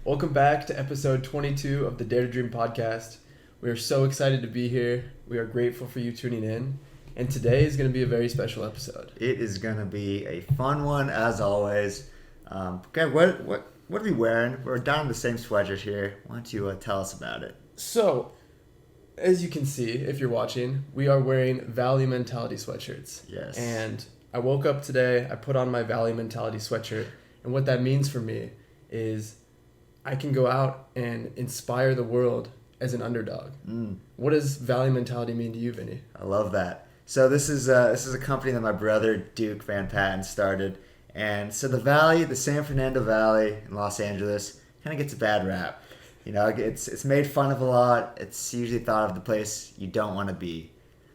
Welcome back to episode 22 of the Dare to Dream podcast. We are so excited to be here. We are grateful for you tuning in. And today is going to be a very special episode. It is going to be a fun one, as always. Okay, what are we wearing? We're down in the same sweatshirt here. Why don't you tell us about it? So, as you can see, if you're watching, we are wearing Valley Mentality sweatshirts. Yes. And I woke up today, I put on my Valley Mentality sweatshirt. And what that means for me is I can go out and inspire the world as an underdog. What does Valley Mentality mean to you, Vinny? I love that. So this is a company that my brother Duke Van Patten started, and so the Valley, the San Fernando Valley in Los Angeles, kind of gets a bad rap. You know, it's made fun of a lot. It's usually thought of the place you don't want to be.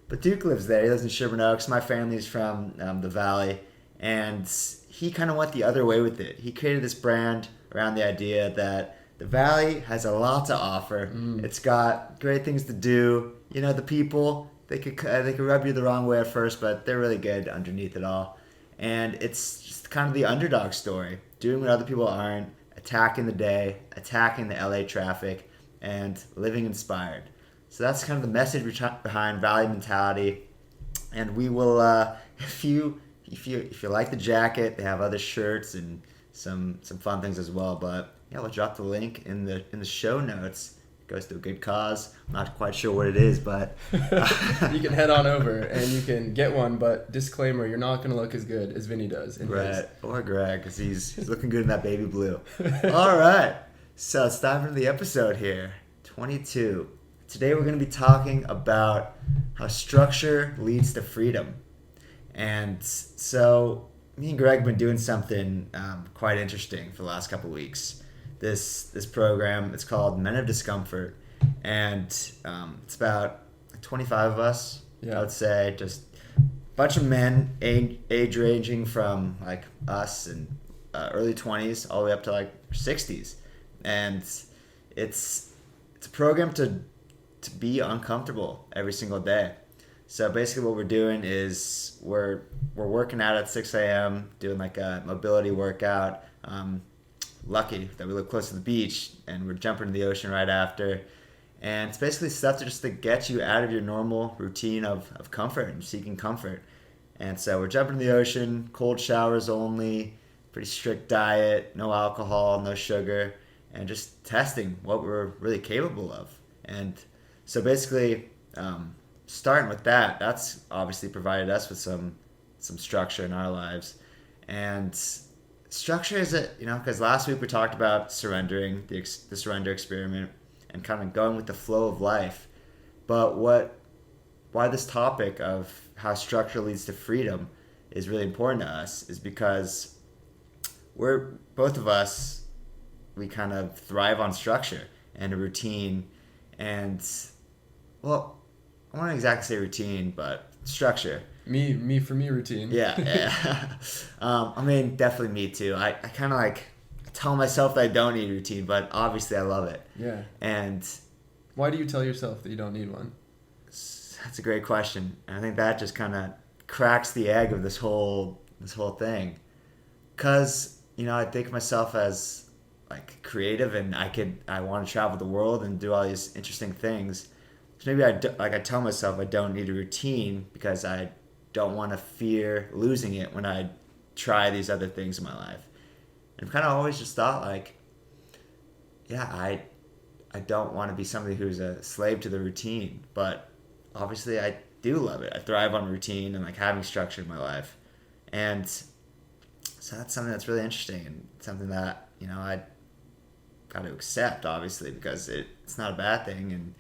But Duke lives there. He lives in Sherman Oaks. My family's from the Valley, and he kind of went the other way with it. He created this brand around the idea that the Valley has a lot to offer. It's got great things to do. You know, the people, they could rub you the wrong way at first, but they're really good underneath it all. And it's just kind of the underdog story, doing what other people aren't, attacking the day, attacking the LA traffic, and living inspired. So that's kind of the message behind Valley Mentality. And we will, if you like the jacket, they have other shirts and some fun things as well. But yeah, we'll drop the link in the show notes. It goes to a good cause. I'm not quite sure what it is, but You can head on over and you can get one. But disclaimer: you're not going to look as good as Vinny does in his. Right, or Greg, because he's looking good in that baby blue. All right, so let's dive into the episode here. 22. Today we're going to be talking about how structure leads to freedom. And so me and Greg have been doing something quite interesting for the last couple of weeks. This program, it's called Men of Discomfort, and it's about 25 of us. I would say, just a bunch of men, age ranging from like us in early 20s all the way up to like 60s, and it's a program to be uncomfortable every single day. So basically what we're doing is we're working out at 6 a.m., doing like a mobility workout. Lucky that we live close to the beach, and we're jumping in the ocean right after. And it's basically stuff to get you out of your normal routine of comfort and seeking comfort. And so we're jumping in the ocean, cold showers only, pretty strict diet, no alcohol, no sugar, and just testing what we're really capable of. And so basically, starting with that's obviously provided us with some structure in our lives. And structure is because last week we talked about surrendering, the surrender experiment, and kind of going with the flow of life. But why this topic of how structure leads to freedom is really important to us is because both of us, we kind of thrive on structure and a routine. And well, I won't exactly say routine, but structure. Me for me routine. Yeah. I mean, definitely me too. I kind of like tell myself that I don't need a routine, but obviously I love it. Yeah. And why do you tell yourself that you don't need one? That's a great question. And I think that just kind of cracks the egg of this whole thing. Cause I think of myself as like creative, and I want to travel the world and do all these interesting things. So maybe I tell myself I don't need a routine because I don't want to fear losing it when I try these other things in my life. And I've kind of always just thought like, yeah, I don't want to be somebody who's a slave to the routine, but obviously I do love it. I thrive on routine and like having structure in my life. And so that's something that's really interesting and something that, I got to accept, obviously, because it's not a bad thing, and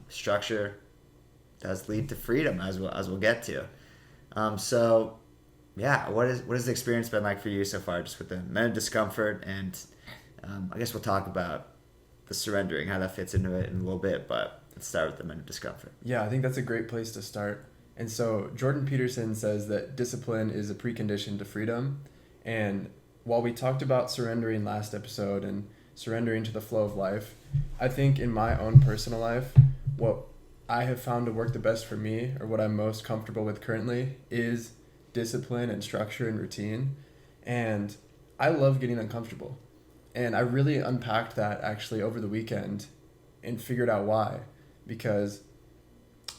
structure does lead to freedom, as we'll get to. So yeah, what has the experience been like for you so far, just with the Men of Discomfort? And I guess we'll talk about the surrendering, how that fits into it in a little bit, but let's start with the Men of Discomfort. Yeah, I think that's a great place to start. And so Jordan Peterson says that discipline is a precondition to freedom. And while we talked about surrendering last episode and surrendering to the flow of life, I think in my own personal life, what I have found to work the best for me, or what I'm most comfortable with currently, is discipline and structure and routine. And I love getting uncomfortable. And I really unpacked that actually over the weekend and figured out why. Because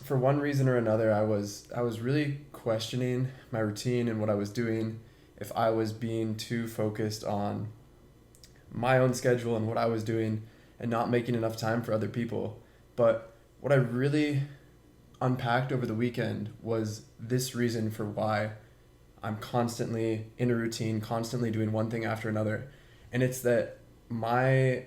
for one reason or another, I was really questioning my routine and what I was doing, if I was being too focused on my own schedule and what I was doing and not making enough time for other people. But what I really unpacked over the weekend was this reason for why I'm constantly in a routine, constantly doing one thing after another. And it's that my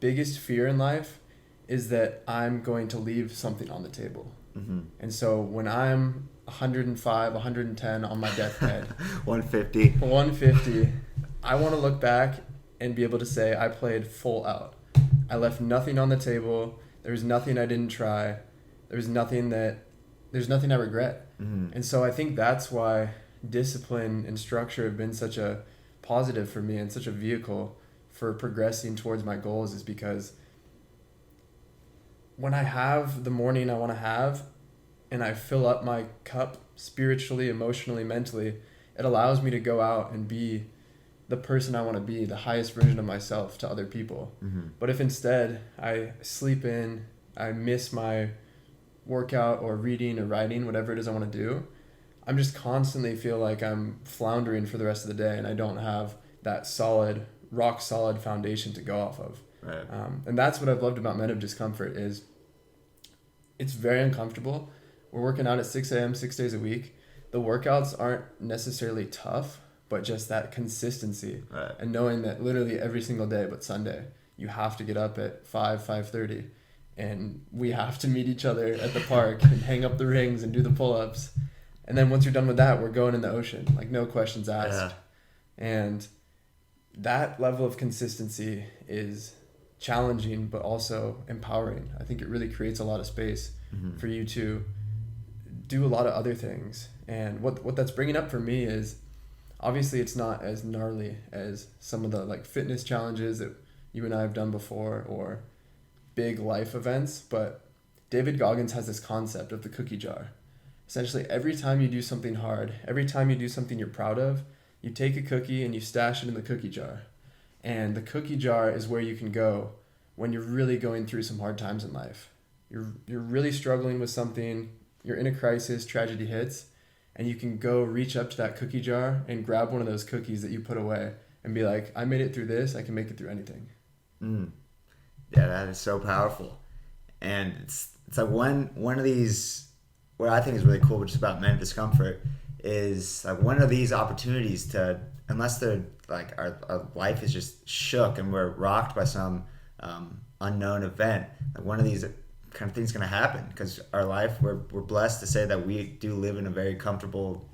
biggest fear in life is that I'm going to leave something on the table. Mm-hmm. And so when I'm 105, 110 on my deathbed, 150, I want to look back and be able to say I played full out. I left nothing on the table. There was nothing I didn't try. There's nothing I regret. Mm-hmm. And so I think that's why discipline and structure have been such a positive for me and such a vehicle for progressing towards my goals, is because when I have the morning I want to have and I fill up my cup spiritually, emotionally, mentally, it allows me to go out and be the person I want to be, the highest version of myself to other people. Mm-hmm. But if instead I sleep in, I miss my workout or reading or writing, whatever it is I want to do, I'm just constantly feel like I'm floundering for the rest of the day and I don't have that solid, rock solid foundation to go off of. Right. And that's what I've loved about Men of Discomfort is it's very uncomfortable. We're working out at 6 a.m. 6 days a week. The workouts aren't necessarily tough, but just that consistency. Right. And knowing that literally every single day but Sunday, you have to get up at 5:30, and we have to meet each other at the park and hang up the rings and do the pull-ups. And then once you're done with that, we're going in the ocean, like no questions asked. Yeah. And that level of consistency is challenging, but also empowering. I think it really creates a lot of space Mm-hmm. for you to do a lot of other things. And what that's bringing up for me is, obviously it's not as gnarly as some of the like fitness challenges that you and I have done before or big life events, but David Goggins has this concept of the cookie jar. Essentially, every time you do something hard, every time you do something you're proud of, you take a cookie and you stash it in the cookie jar. And the cookie jar is where you can go when you're really going through some hard times in life. You're really struggling with something, you're in a crisis, tragedy hits, and you can go reach up to that cookie jar and grab one of those cookies that you put away and be like, I made it through this, I can make it through anything. Yeah, that is so powerful. And it's like one of these, what I think is really cool just about Men of Discomfort is like one of these opportunities to, unless they're like our life is just shook and we're rocked by some unknown event, like one of these kind of things going to happen, because our life, we're blessed to say that we do live in a very comfortable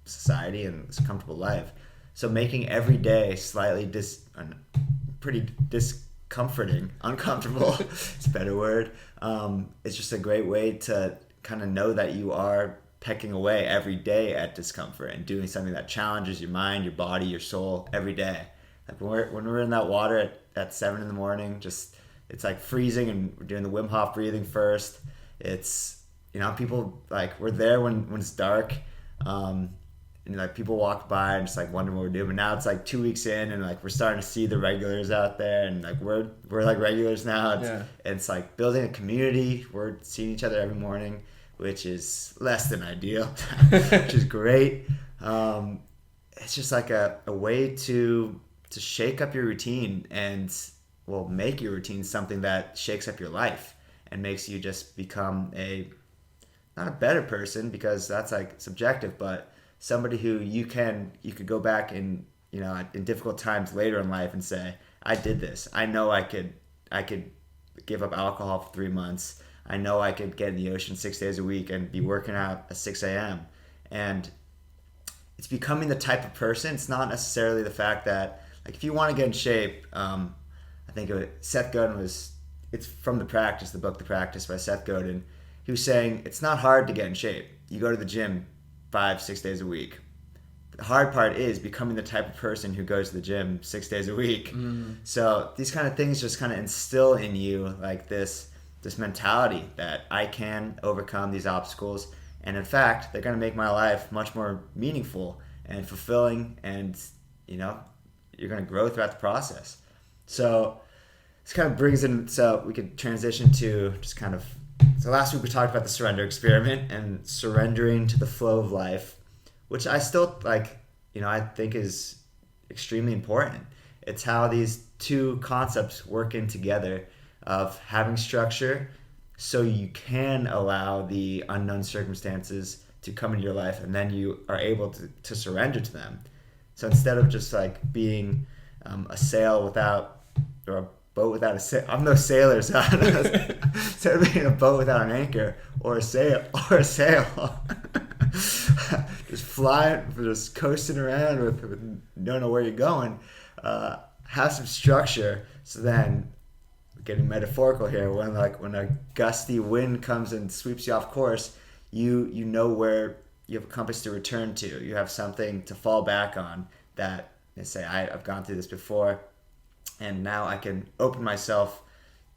society and it's a comfortable life. So making every day slightly pretty discomforting, uncomfortable, it's a better word. It's just a great way to kind of know that you are pecking away every day at discomfort and doing something that challenges your mind, your body, your soul every day. Like when we're in that water at 7 a.m, just it's like freezing and we're doing the Wim Hof breathing first. It's, people like we're there when it's dark, and like people walk by and just like wonder what we're doing. But now it's like 2 weeks in and like we're starting to see the regulars out there and like we're like regulars now. It's like building a community. We're seeing each other every morning, which is less than ideal, which is great. It's just like a way to shake up your routine and make your routine something that shakes up your life and makes you just become not a better person, because that's like subjective, but somebody who you could go back in difficult times later in life and say, I did this. I know I could give up alcohol for 3 months. I know I could get in the ocean 6 days a week and be working out at 6 a.m. And it's becoming the type of person. It's not necessarily the fact that, like, if you want to get in shape, I think Seth Godin it's from The book The Practice by Seth Godin. He was saying it's not hard to get in shape. You go to the gym 5-6 days a week. The hard part is becoming the type of person who goes to the gym 6 days a week. So these kind of things just kind of instill in you like this mentality that I can overcome these obstacles, and in fact they're going to make my life much more meaningful and fulfilling, and you're going to grow throughout the process. So this kind of brings in, so we could transition to just kind of, so last week we talked about the surrender experiment and surrendering to the flow of life, which I still I think is extremely important. It's how these two concepts work in together of having structure so you can allow the unknown circumstances to come into your life and then you are able to surrender to them. So instead of just like being a sail without, or a boat without a sail, I'm no sailor, so I don't know. Instead of being a boat without an anchor or a sail, just flying, just coasting around with don't know where you're going. Have some structure, so then, getting metaphorical here, when a gusty wind comes and sweeps you off course, you know where you have a compass to return to. You have something to fall back on that, and say, I've gone through this before, and now I can open myself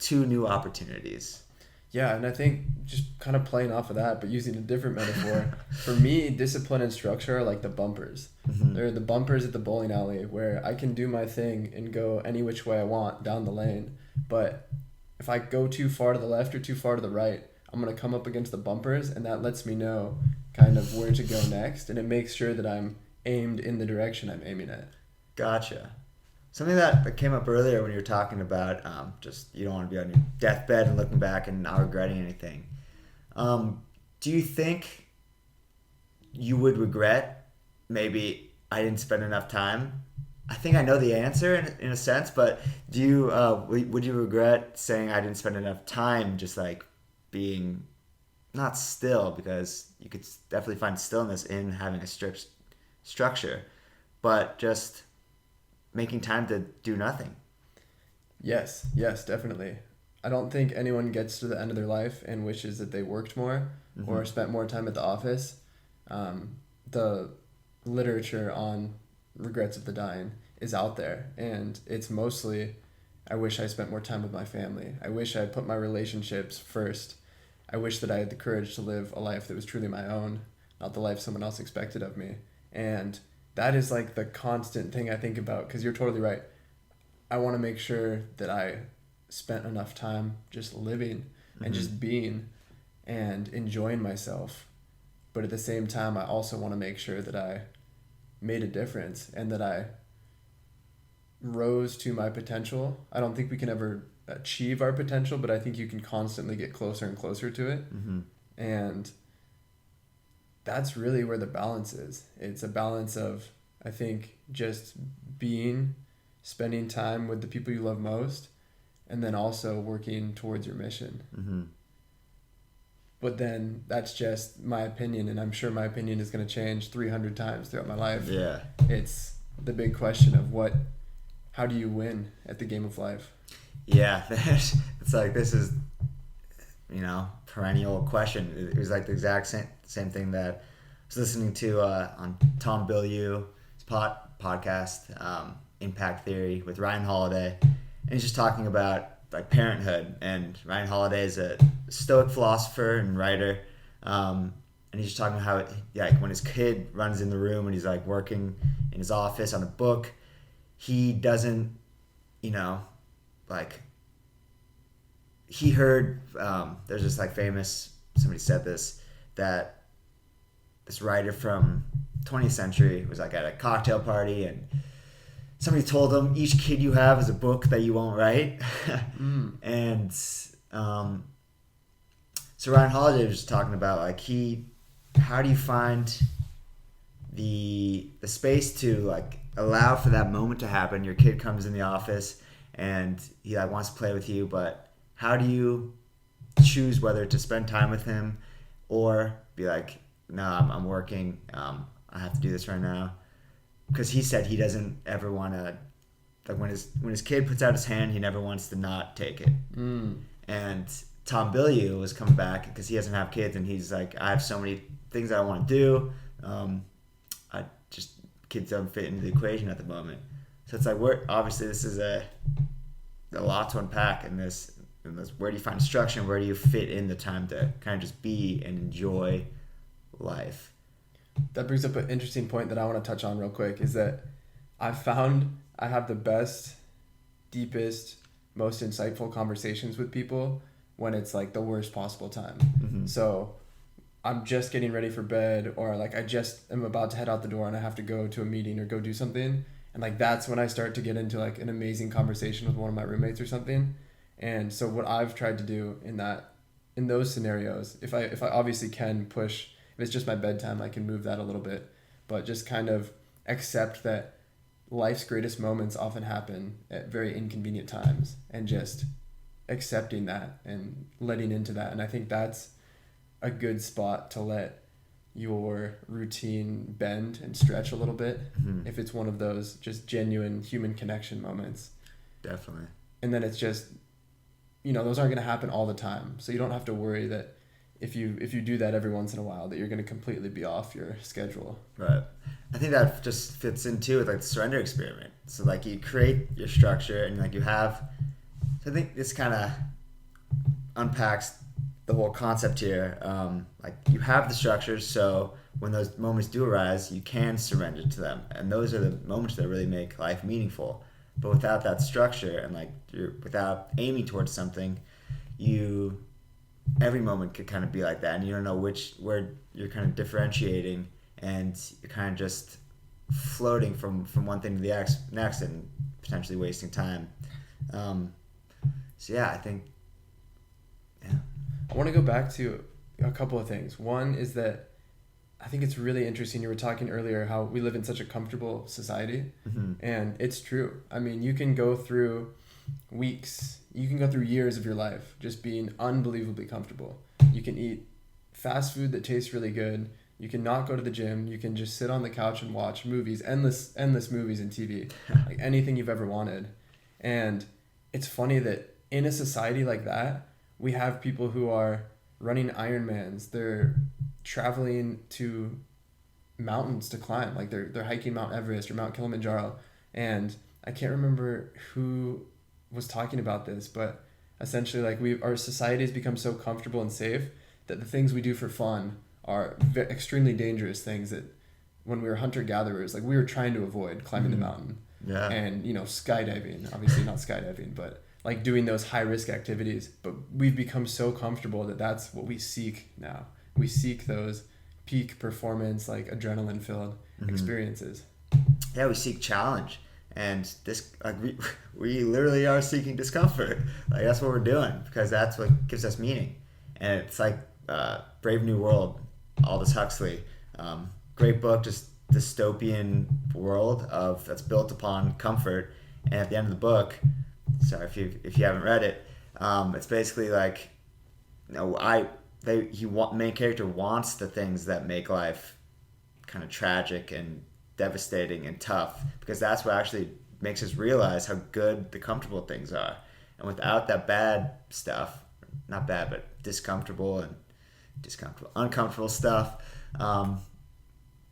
to new opportunities. Yeah, and I think just kind of playing off of that, but using a different metaphor, for me, discipline and structure are like the bumpers. Mm-hmm. They're the bumpers at the bowling alley where I can do my thing and go any which way I want down the lane. But if I go too far to the left or too far to the right, I'm going to come up against the bumpers, and that lets me know kind of where to go next, and it makes sure that I'm aimed in the direction I'm aiming at. Gotcha. Something that came up earlier when you were talking about just you don't want to be on your deathbed and looking back and not regretting anything. Do you think you would regret maybe I didn't spend enough time? I think I know the answer in a sense, but do you would you regret saying I didn't spend enough time just like being not still, because you could definitely find stillness in having a strict structure, but just making time to do nothing? Yes, definitely. I don't think anyone gets to the end of their life and wishes that they worked more mm-hmm. or spent more time at the office. The literature on regrets of the dying is out there, and it's mostly, I wish I spent more time with my family. I wish I put my relationships first. I wish that I had the courage to live a life that was truly my own, not the life someone else expected of me. And that is like the constant thing I think about, because you're totally right. I want to make sure that I spent enough time just living mm-hmm. and just being and enjoying myself. But at the same time, I also want to make sure that I made a difference and that I rose to my potential. I don't think we can ever achieve our potential, but I think you can constantly get closer and closer to it. Mm-hmm. And that's really where the balance is. It's a balance of, I think, just spending time with the people you love most, and then also working towards your mission. Mm-hmm. But then that's just my opinion, and I'm sure my opinion is going to change 300 times throughout my life. Yeah. It's the big question of how do you win at the game of life? Yeah, it's like, this is, perennial question. It was like the exact same thing that I was listening to on Tom Bilyeu's podcast, Impact Theory, with Ryan Holiday, and he's just talking about like parenthood. And Ryan Holiday is a Stoic philosopher and writer, and he's just talking about how when his kid runs in the room and he's like working in his office on a book, he doesn't, he heard, there's this like famous, somebody said this, that this writer from 20th century was like at a cocktail party, and somebody told him, each kid you have is a book that you won't write. And so Ryan Holiday was just talking about how do you find the space to like allow for that moment to happen? Your kid comes in the office and he like wants to play with you, but how do you choose whether to spend time with him or be like, no, I'm working, I have to do this right now? Because he said he doesn't ever want to, like when his kid puts out his hand, he never wants to not take it. And Tom Bilyeu was coming back because he doesn't have kids, and he's like, I have so many things that I want to do. Kids don't fit into the equation at the moment. So it's like, obviously this is a lot to unpack in this. Where do you find structure, and where do you fit in the time to kind of just be and enjoy life? That brings up an interesting point that I want to touch on real quick, is that I found I have the best deepest, most insightful conversations with people when it's like the worst possible time. So I'm just getting ready for bed, or like I just am about to head out the door and I have to go to a meeting or go do something. And like that's when I start to get into like an amazing conversation with one of my roommates or something. And so what I've tried to do in those scenarios, if I obviously can push, if it's just my bedtime, I can move that a little bit, but just kind of accept that life's greatest moments often happen at very inconvenient times, and just accepting that and letting into that. And I think that's a good spot to let your routine bend and stretch a little bit, if it's one of those just genuine human connection moments. Definitely. And then it's just, those aren't going to happen all the time. So you don't have to worry that if you do that every once in a while, that you're going to completely be off your schedule. Right. I think that just fits in too with like the surrender experiment. So like you create your structure and like you have, so I think this kind of unpacks the whole concept here. Like you have the structures, so when those moments do arise, you can surrender to them, and those are the moments that really make life meaningful. But without that structure and like without aiming towards something, every moment could kind of be like that, and you don't know where you're kind of differentiating, and you're kind of just floating from one thing to the next and potentially wasting time. So yeah, I think, yeah. I want to go back to a couple of things. One is that I think it's really interesting. You were talking earlier how we live in such a comfortable society, and it's true. I mean, you can go through weeks, you can go through years of your life just being unbelievably comfortable. You can eat fast food that tastes really good. You can not go to the gym. You can just sit on the couch and watch movies, endless movies and TV, like anything you've ever wanted. And it's funny that in a society like that, we have people who are running Ironmans. They're traveling to mountains to climb, like they're hiking Mount Everest or Mount Kilimanjaro. And I can't remember who was talking about this, but essentially like our society has become so comfortable and safe that the things we do for fun are extremely dangerous things that when we were hunter-gatherers, like we were trying to avoid climbing the mountain. Yeah. And skydiving, obviously not skydiving, but like doing those high risk activities. But we've become so comfortable that that's what we seek now. We seek those peak performance, like adrenaline filled experiences. Yeah, we seek challenge, and this like we literally are seeking discomfort. Like that's what we're doing, because that's what gives us meaning. And it's like Brave New World, Aldous Huxley, great book, just dystopian world that's built upon comfort. And at the end of the book, sorry if you haven't read it, it's basically like, main character wants the things that make life kind of tragic and devastating and tough, because that's what actually makes us realize how good the comfortable things are. And without that bad stuff, not bad, but uncomfortable stuff,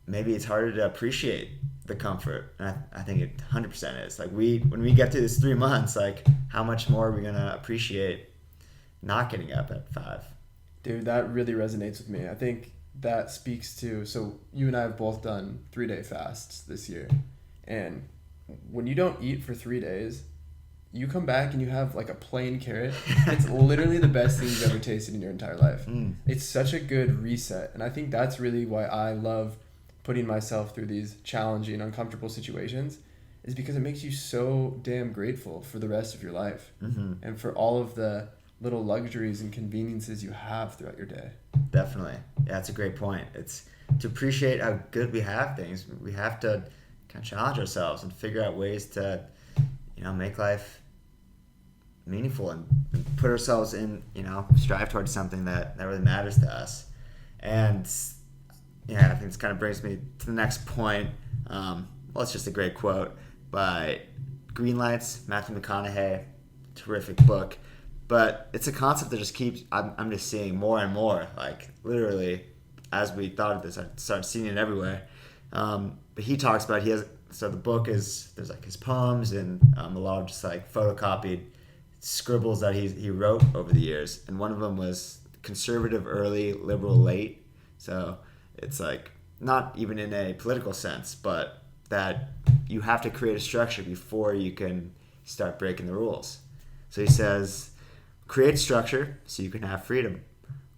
maybe it's harder to appreciate the comfort. And I think it 100% is. Like when we get to this 3 months, like how much more are we going to appreciate not getting up at 5? Dude, that really resonates with me. I think that speaks to, so you and I have both done 3-day fasts this year. And when you don't eat for 3 days, you come back and you have like a plain carrot. It's literally the best thing you've ever tasted in your entire life. It's such a good reset. And I think that's really why I love putting myself through these challenging, uncomfortable situations, is because it makes you so damn grateful for the rest of your life and for all of the little luxuries and conveniences you have throughout your day. Definitely. Yeah, that's a great point. It's to appreciate how good we have things. We have to kind of challenge ourselves and figure out ways to, make life meaningful and put ourselves in, strive towards something that really matters to us. And yeah, I think this kind of brings me to the next point. It's just a great quote by Green Lights, Matthew McConaughey. Terrific book. But it's a concept that just keeps, I'm just seeing more and more. Like, literally, as we thought of this, I started seeing it everywhere. But he talks about, so the book there's like his poems and a lot of just like photocopied scribbles that he wrote over the years. And one of them was conservative early, liberal late. So it's like, not even in a political sense, but that you have to create a structure before you can start breaking the rules. So he says, create structure so you can have freedom.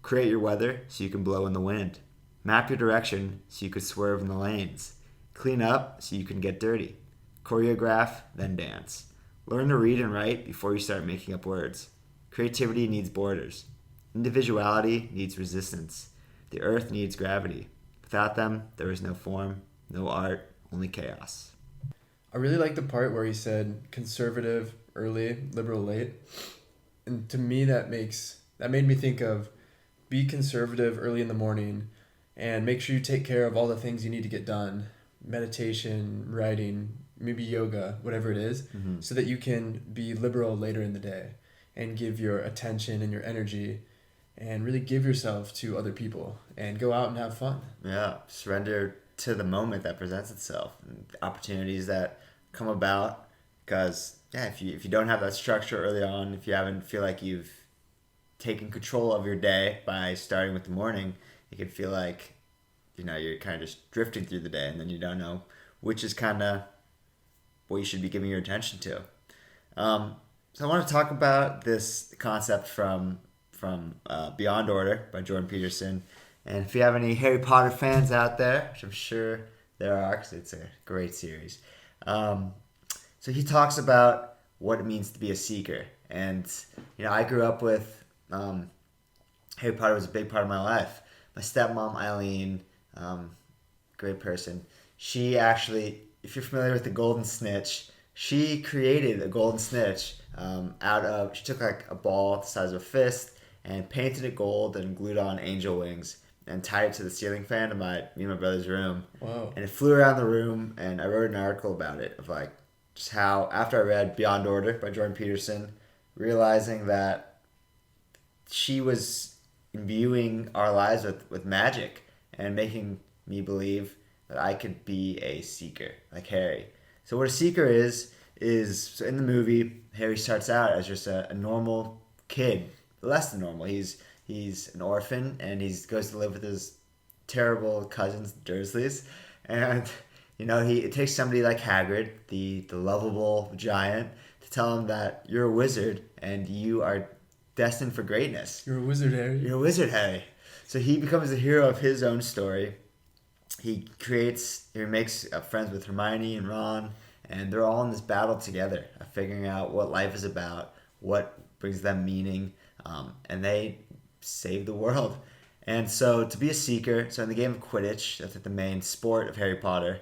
Create your weather so you can blow in the wind. Map your direction so you can swerve in the lanes. Clean up so you can get dirty. Choreograph, then dance. Learn to read and write before you start making up words. Creativity needs borders. Individuality needs resistance. The earth needs gravity. Without them, there is no form, no art, only chaos. I really like the part where he said conservative early, liberal late. And to me that made me think of be conservative early in the morning and make sure you take care of all the things you need to get done. Meditation, writing, maybe yoga, whatever it is, so that you can be liberal later in the day and give your attention and your energy and really give yourself to other people and go out and have fun. Yeah, surrender to the moment that presents itself and the opportunities that come about. Because if you don't have that structure early on, if you haven't feel like you've taken control of your day by starting with the morning, it can feel like you're kind of just drifting through the day, and then you don't know which is kind of what you should be giving your attention to. So I want to talk about this concept from Beyond Order by Jordan Peterson. And if you have any Harry Potter fans out there, which I'm sure there are because it's a great series, so he talks about what it means to be a seeker. And I grew up with Harry Potter was a big part of my life. My stepmom Eileen, great person. She actually, if you're familiar with the Golden Snitch, she created a golden snitch she took like a ball the size of a fist and painted it gold and glued on angel wings and tied it to the ceiling fan of me and my brother's room. Wow. And it flew around the room, and I wrote an article about it of like just how after I read Beyond Order by Jordan Peterson, realizing that she was imbuing our lives with magic and making me believe that I could be a seeker like Harry. So what a seeker is so in the movie, Harry starts out as just a normal kid, less than normal. He's an orphan, and he goes to live with his terrible cousins, Dursleys. And, it takes somebody like Hagrid, the lovable giant, to tell him that you're a wizard and you are destined for greatness. You're a wizard, Harry. You're a wizard, Harry. So he becomes the hero of his own story. He makes friends with Hermione and Ron, and they're all in this battle together of figuring out what life is about, what brings them meaning, and they save the world. And so to be a seeker, so in the game of Quidditch, that's the main sport of Harry Potter,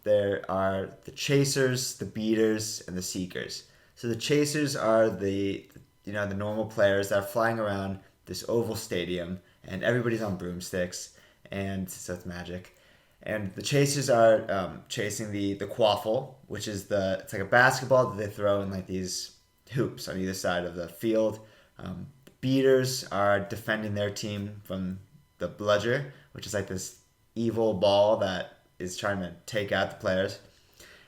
there are the chasers, the beaters, and the seekers. So the chasers are the normal players that are flying around this oval stadium, and everybody's on broomsticks, and so it's magic. And the chasers are chasing the quaffle, which is it's like a basketball that they throw in like these hoops on either side of the field. Beaters are defending their team from the bludger, which is like this evil ball that is trying to take out the players.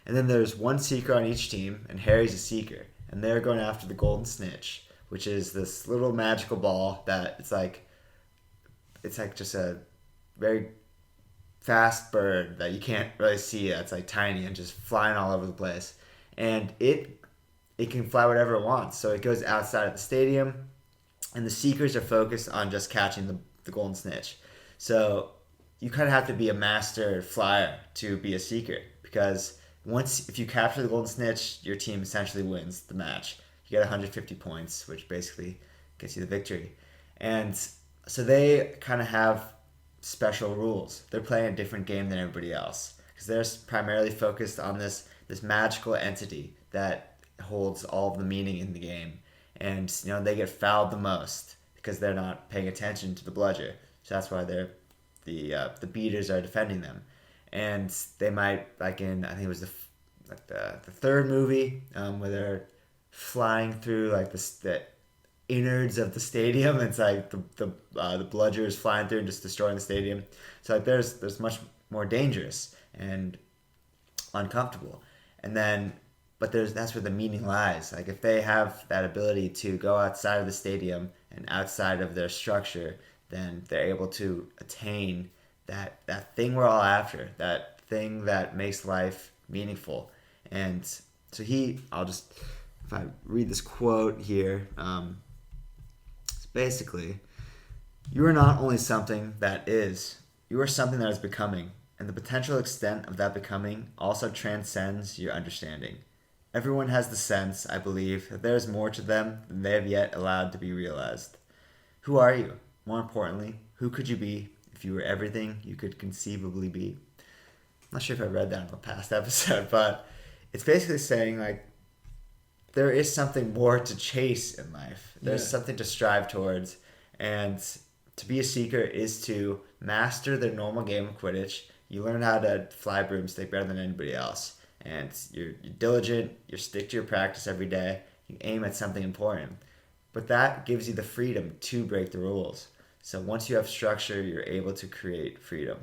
And then there's one seeker on each team, and Harry's a seeker, and they're going after the golden snitch, which is this little magical ball that it's like just a very fast bird that you can't really see. It's like tiny and just flying all over the place, and it can fly whatever it wants. So it goes outside of the stadium, and the seekers are focused on just catching the golden snitch. So you kind of have to be a master flyer to be a seeker, because if you capture the golden snitch, your team essentially wins the match. You get 150 points, which basically gets you the victory. And so they kind of have special rules. They're playing a different game than everybody else because they're primarily focused on this magical entity that holds all of the meaning in the game. And they get fouled the most because they're not paying attention to the bludger. So that's why the beaters are defending them. And they might, like in, I think it was the third movie, where they're flying through like the innards of the stadium. It's like the bludger is flying through and just destroying the stadium. So like there's much more dangerous and uncomfortable. And then, but that's where the meaning lies. Like if they have that ability to go outside of the stadium and outside of their structure, then they're able to attain that thing we're all after, that thing that makes life meaningful. And if I read this quote here, it's basically, you are not only something that is, you are something that is becoming, and the potential extent of that becoming also transcends your understanding. Everyone has the sense, I believe, that there is more to them than they have yet allowed to be realized. Who are you? More importantly, who could you be if you were everything you could conceivably be? I'm not sure if I read that in a past episode, but it's basically saying like there is something more to chase in life. There's something to strive towards, and to be a seeker is to master the normal game of Quidditch. You learn how to fly broomstick better than anybody else, and you're diligent. You stick to your practice every day. You aim at something important, but that gives you the freedom to break the rules. So once you have structure, you're able to create freedom.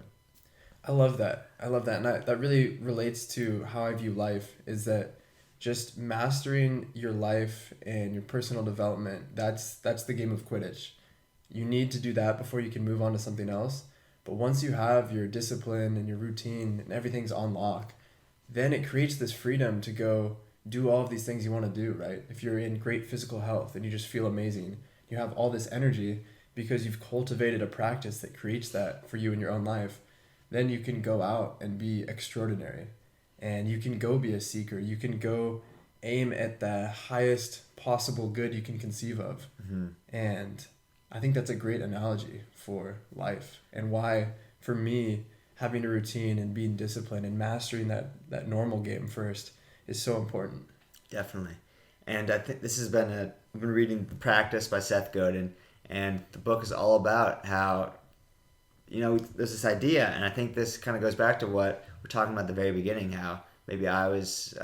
I love that. And that really relates to how I view life, is that just mastering your life and your personal development, that's the game of Quidditch. You need to do that before you can move on to something else. But once you have your discipline and your routine and everything's on lock, then it creates this freedom to go do all of these things you want to do, right? If you're in great physical health and you just feel amazing, you have all this energy because you've cultivated a practice that creates that for you in your own life, then you can go out and be extraordinary. And you can go be a seeker. You can go aim at the highest possible good you can conceive of. Mm-hmm. And I think that's a great analogy for life, and why, for me, having a routine and being disciplined and mastering that normal game first is so important. Definitely. And I think this has been I've been reading The Practice by Seth Godin, and the book is all about how, there's this idea, and I think this kind of goes back to what we're talking about at the very beginning, how maybe it's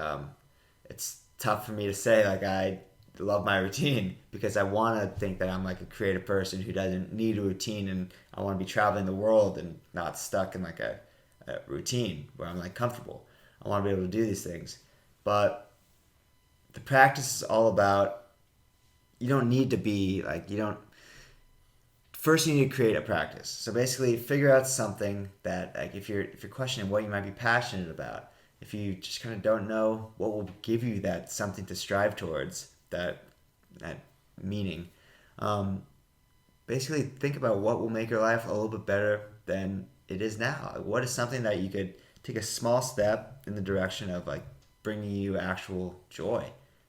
tough for me to say, like, I love my routine because I want to think that I'm like a creative person who doesn't need a routine, and I want to be traveling the world and not stuck in like a routine where I'm like comfortable. I want to be able to do these things. But the practice is all about, you don't need to be like, first you need to create a practice. So basically figure out something that, like, if you're questioning what you might be passionate about, if you just kind of don't know what will give you that something to strive towards, that meaning, basically think about what will make your life a little bit better than it is now. What is something that you could take a small step in the direction of, like, bringing you actual joy?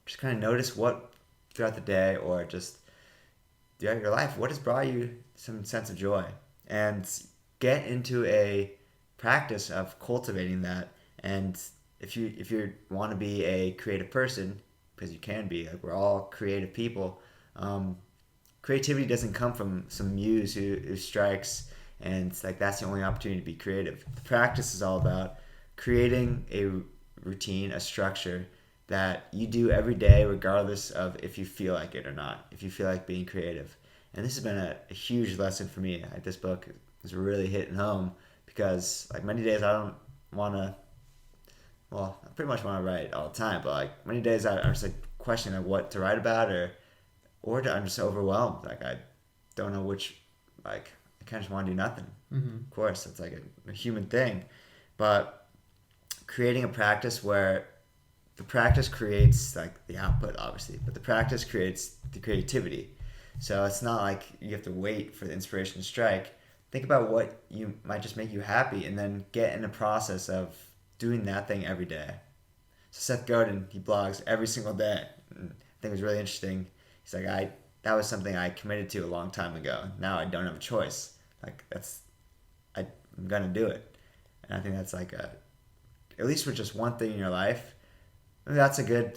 Just kind of notice what throughout the day, or just throughout your life, what has brought you some sense of joy, and get into a practice of cultivating that. And if you want to be a creative person, because you can be, like, we're all creative people, creativity doesn't come from some muse who strikes and it's like that's the only opportunity to be creative. The practice is all about creating a routine, a structure that you do every day regardless of if you feel like it or not, if you feel like being creative. And this has been a huge lesson for me. Like, this book is really hitting home because, like, many days I don't want to, well, I pretty much want to write all the time, but, like, many days I'm just, like, questioning, like, what to write about, or I'm just overwhelmed. Like, I don't know which, like, I kind of just want to do nothing. Mm-hmm. Of course, it's like a human thing. But creating a practice where the practice creates, like, the output, obviously, but the practice creates the creativity. So it's not like you have to wait for the inspiration to strike. Think about what you might just make you happy, and then get in the process of doing that thing every day. So Seth Godin, he blogs every single day. And I think it was really interesting. He's like, that was something I committed to a long time ago. Now I don't have a choice. Like, I'm gonna do it. And I think that's like at least with just one thing in your life, maybe that's a good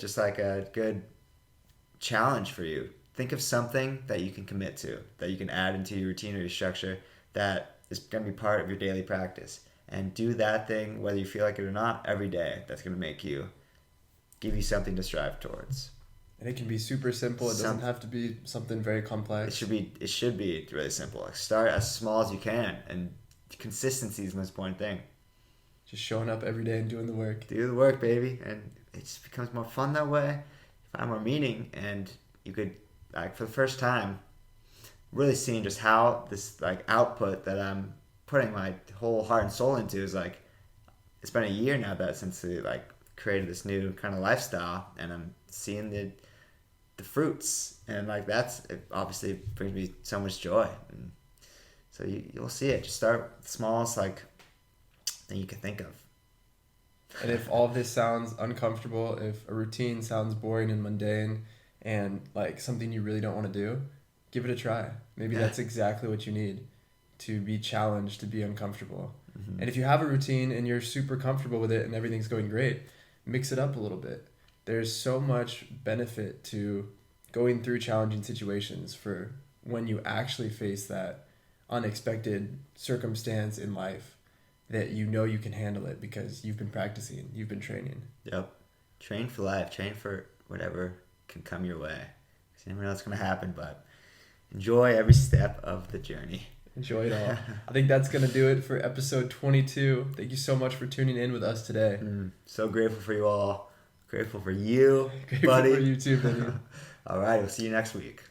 challenge for you. Think of something that you can commit to, that you can add into your routine or your structure, that is going to be part of your daily practice. And do that thing, whether you feel like it or not, every day. That's going to give you something to strive towards. And it can be super simple. It doesn't have to be something very complex. It should be really simple. Like, start as small as you can, and consistency is the most important thing. Just showing up every day and doing the work. Do the work, baby. And it just becomes more fun that way. You find more meaning, and you could, like, for the first time, really seeing just how this, like, output that I'm putting my whole heart and soul into is, like, it's been a year now since the, like, created this new kind of lifestyle, and I'm seeing the fruits, and like it obviously brings me so much joy. And so you'll see it. Just start with the smallest like thing you can think of. And if all of this sounds uncomfortable, if a routine sounds boring and mundane and like something you really don't want to do, give it a try. Maybe that's exactly what you need, to be challenged, to be uncomfortable. Mm-hmm. And if you have a routine and you're super comfortable with it and everything's going great, mix it up a little bit. There's so much benefit to going through challenging situations for when you actually face that unexpected circumstance in life, that you know you can handle it because you've been practicing, you've been training. Yep. Train for life. Train for whatever can come your way. You never know what's going to happen, but enjoy every step of the journey. Enjoy it all. I think that's going to do it for episode 22. Thank you so much for tuning in with us today. So grateful for you all. Grateful for you, Grateful buddy. for you too, buddy. All right. We'll see you next week.